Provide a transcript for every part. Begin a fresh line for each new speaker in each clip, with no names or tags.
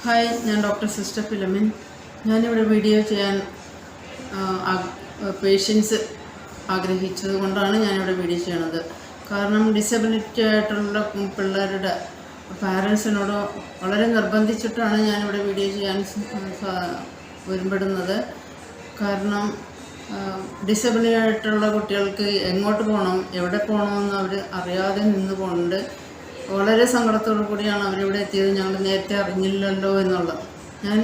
Hi, ഞാൻ doctor sister ഫിലമിൻ. ഞാനിവിടെ video ചെയ്യാൻ പേഷ്യൻസ് ആഗ്രഹിച്ചത് കൊണ്ടാണ് ഞാനിവിടെ വീഡിയോ ചെയ്യണത്. കാരണം ഡിസബിലിറ്റി ആയിട്ടുള്ള പിള്ളേരുടെ പാരൻസിനോട് വളരെ നിർബന്ധിച്ചിട്ടാണ് ഞാനിവിടെ വീഡിയോ ചെയ്യാൻ വരുമ്പോഴുന്നത്. കാരണം ഡിസബിലിറ്റി ആയിട്ടുള്ള കുട്ടികൾക്ക് എങ്ങോട്ട് പോകണം, എവിടെ പോകണമെന്ന് അവർ അറിയാതെ നിന്ന് പോകുന്നുണ്ട്. വളരെ സങ്കടത്തോടു കൂടിയാണ് അവരിവിടെ എത്തിയത്. ഞങ്ങൾ നേരത്തെ അറിഞ്ഞില്ലല്ലോ എന്നുള്ളത്. ഞാൻ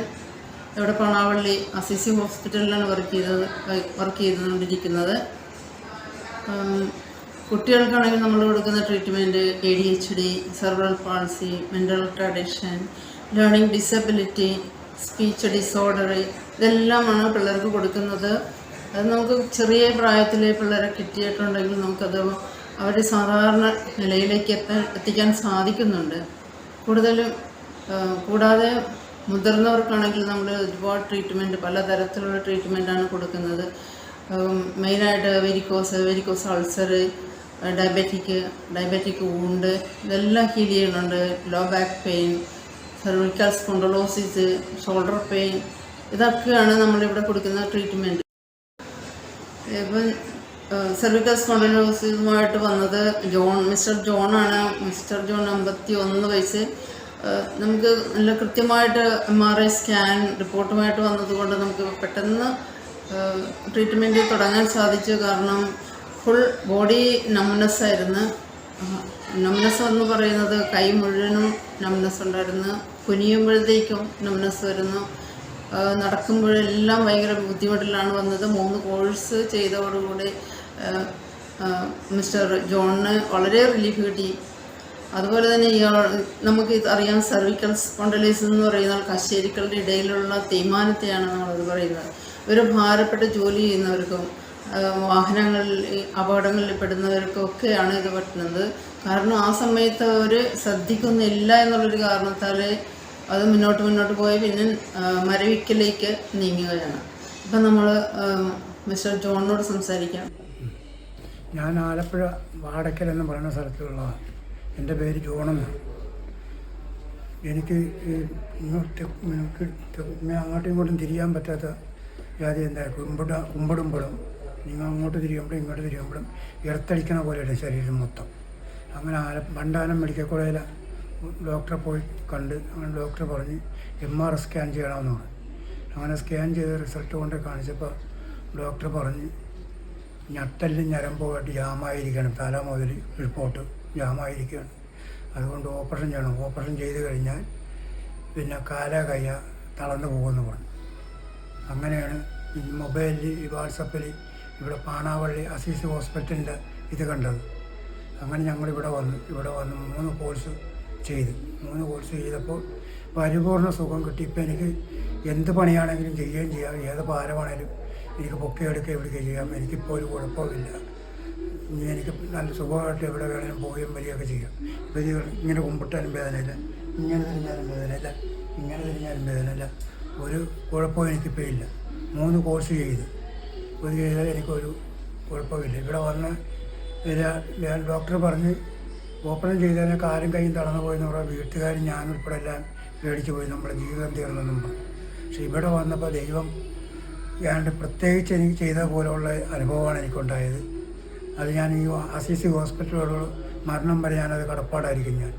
ഇവിടെ പണാവള്ളി അസിസി ഹോസ്പിറ്റലിലാണ് വർക്ക് ചെയ്തുകൊണ്ടിരിക്കുന്നത്. കുട്ടികൾക്കാണെങ്കിൽ നമ്മൾ കൊടുക്കുന്ന treatment ADHD, cerebral palsy, mental retardation, learning disability, speech disorder, ഇതെല്ലാമാണ് പിള്ളേർക്ക് കൊടുക്കുന്നത്. അത് നമുക്ക് ചെറിയ പ്രായത്തിൽ പിള്ളേരെ കിട്ടിയിട്ടുണ്ടെങ്കിൽ നമുക്കത് അവർ സാധാരണ നിലയിലേക്ക് എത്തിക്കാൻ സാധിക്കുന്നുണ്ട്. കൂടാതെ മുതിർന്നവർക്കാണെങ്കിൽ നമ്മൾ ഒരുപാട് ട്രീറ്റ്മെൻറ്റ്, പലതരത്തിലുള്ള ട്രീറ്റ്മെൻറ്റാണ് കൊടുക്കുന്നത്. മെയിനായിട്ട് വെരിക്കോസ് അൾസർ, ഡയബറ്റിക് വൂണ്ട്, ഇതെല്ലാം ഹീൽ ചെയ്യുന്നുണ്ട്. Low back pain, cervical spondylosis, shoulder pain, ഇതൊക്കെയാണ് നമ്മളിവിടെ കൊടുക്കുന്ന ട്രീറ്റ്മെൻറ്റ്. ഇപ്പം സെർവിക്കൽ സ്പോണ്ടിലോസിസുമായിട്ട് വന്നത് മിസ്റ്റർ ജോണാണ്. മിസ്റ്റർ ജോൺ 51 വയസ്സ്. നമുക്ക് നല്ല കൃത്യമായിട്ട് MRI സ്കാൻ റിപ്പോർട്ടുമായിട്ട് വന്നതുകൊണ്ട് നമുക്ക് പെട്ടെന്ന് ട്രീറ്റ്മെൻറ്റ് തുടങ്ങാൻ സാധിച്ചു. കാരണം ഫുൾ ബോഡി നംനെസ് ആയിരുന്നു. നംനെസ് എന്ന് പറയുന്നത് കൈ മുഴുവനും നംനെസ് ഉണ്ടായിരുന്നു. കുനിയുമ്പോഴത്തേക്കും നംനെസ് വരുന്നു. നടക്കുമ്പോഴെല്ലാം ഭയങ്കര ബുദ്ധിമുട്ടിലാണ് വന്നത്. 3 കോഴ്സ് ചെയ്തതോടുകൂടി മിസ്റ്റർ ജോണിന് വളരെ റിലീഫ് കിട്ടി. അതുപോലെ തന്നെ നമുക്ക് അറിയാം, സെർവിക്കൽ സ്പോണ്ടിലോസിസ് എന്ന് പറയുന്നത് കശേരുക്കളുടെ ഇടയിലുള്ള തേയ്മാനത്തെയാണ് നമ്മളത് പറയുന്നത്. ഒരു ഭാരപ്പെട്ട ജോലി ചെയ്യുന്നവർക്കും വാഹനങ്ങളിൽ അപകടങ്ങളിൽ പെടുന്നവർക്കൊക്കെയാണ് ഇത് പറ്റുന്നത്. കാരണം ആ സമയത്ത് അവർ ശ്രദ്ധിക്കുന്നില്ല എന്നുള്ളൊരു കാരണത്താൽ അത് മുന്നോട്ട് പോയി പിന്നെ മരവിക്കലേക്ക് നീങ്ങുകയാണ്. ഇപ്പം നമ്മൾ മിസ്റ്റർ ജോണിനോട് സംസാരിക്കാം.
ഞാൻ ആലപ്പുഴ വാടക്കൽ എന്ന് പറയുന്ന സ്ഥലത്തുള്ളതാണ്. എൻ്റെ പേര് ജോണെന്ന്. എനിക്ക് അങ്ങോട്ടും ഇങ്ങോട്ടും തിരിയാൻ പറ്റാത്ത ജാതി എന്താ, കുമ്പിടുമ്പോഴും നിങ്ങൾ അങ്ങോട്ട് തിരിയുമ്പോഴും ഇങ്ങോട്ട് തിരിയുമ്പോഴും ഇടത്തടിക്കണ പോലെയാണ് ശരീരം മൊത്തം. അങ്ങനെ വണ്ടാനം മെഡിക്കൽ കോളേജിൽ ഡോക്ടറെ പോയി കണ്ട്. അങ്ങനെ ഡോക്ടർ പറഞ്ഞ് MRI സ്കാൻ ചെയ്യണമെന്ന് പറഞ്ഞു. അങ്ങനെ സ്കാൻ ചെയ്ത റിസൾട്ട് കൊണ്ട് കാണിച്ചപ്പോൾ ഡോക്ടർ പറഞ്ഞ് ഞെട്ടലും ഞരമ്പുമായിട്ട് ജാമായിരിക്കുകയാണ്. തല മുതൽ റിപ്പോർട്ട് ജാമായിരിക്കുകയാണ്. അതുകൊണ്ട് ഓപ്പറേഷൻ ചെയ്യണം. ഓപ്പറേഷൻ ചെയ്ത് കഴിഞ്ഞാൽ പിന്നെ കയ്യ തളർന്നു പോകുമെന്ന് പറഞ്ഞു. അങ്ങനെയാണ് ഈ മൊബൈലിൽ, ഈ വാട്സപ്പിൽ ഇവിടെ പാണാവള്ളി അസീസ് ഹോസ്പിറ്റലിൻ്റെ ഇത് കണ്ടത്. അങ്ങനെ ഞങ്ങളിവിടെ വന്ന് 3 കോഴ്സ് ചെയ്തപ്പോൾ പരിപൂർണ്ണ സുഖം കിട്ടി. ഇപ്പം എനിക്ക് എന്ത് പണിയാണെങ്കിലും ചെയ്യുകയും ചെയ്യാം. ഏത് ഭാരമാണെങ്കിലും എനിക്ക് പൊക്കിയെടുക്കുകയും എടുക്കുകയും ചെയ്യാം. എനിക്കിപ്പോൾ ഒരു കുഴപ്പമില്ല. ഇനി എനിക്ക് നല്ല സുഖമായിട്ട് എവിടെ വേണമെങ്കിലും പോവുകയും വരികയൊക്കെ ചെയ്യാം. ഇപ്പോൾ ഇങ്ങനെ കുമ്പിട്ടാലും വേദനയില്ല, ഇങ്ങനെ തിരിഞ്ഞാലും വേദനയില്ല, ഇങ്ങനെ തിരിഞ്ഞാലും വേദനയില്ല. ഒരു കുഴപ്പവും എനിക്കിപ്പോൾ ഇല്ല. 3 കോഴ്സ് ചെയ്ത് എനിക്കൊരു കുഴപ്പമില്ല. ഇവിടെ വന്ന് ഡോക്ടർ പറഞ്ഞ് ഓപ്പറേഷൻ ചെയ്തതിനെ കാലും കൈയും തളർന്നു പോയെന്ന് പറയാം. വീട്ടുകാരും ഞാനുൾപ്പെടെ എല്ലാം പേടിച്ചു പോയി, നമ്മുടെ ജീവിതം തീർന്നെന്നും പറഞ്ഞു. പക്ഷെ ഇവിടെ വന്നപ്പോൾ ദൈവം പ്രത്യേകിച്ച് എനിക്ക് ചെയ്ത പോലെയുള്ള അനുഭവമാണ് എനിക്കുണ്ടായത്. അത് ഞാൻ ഈ അസീസി ഹോസ്പിറ്റലുകളോട് മരണം വരെ ഞാനത് കടപ്പാടായിരിക്കും. ഞാൻ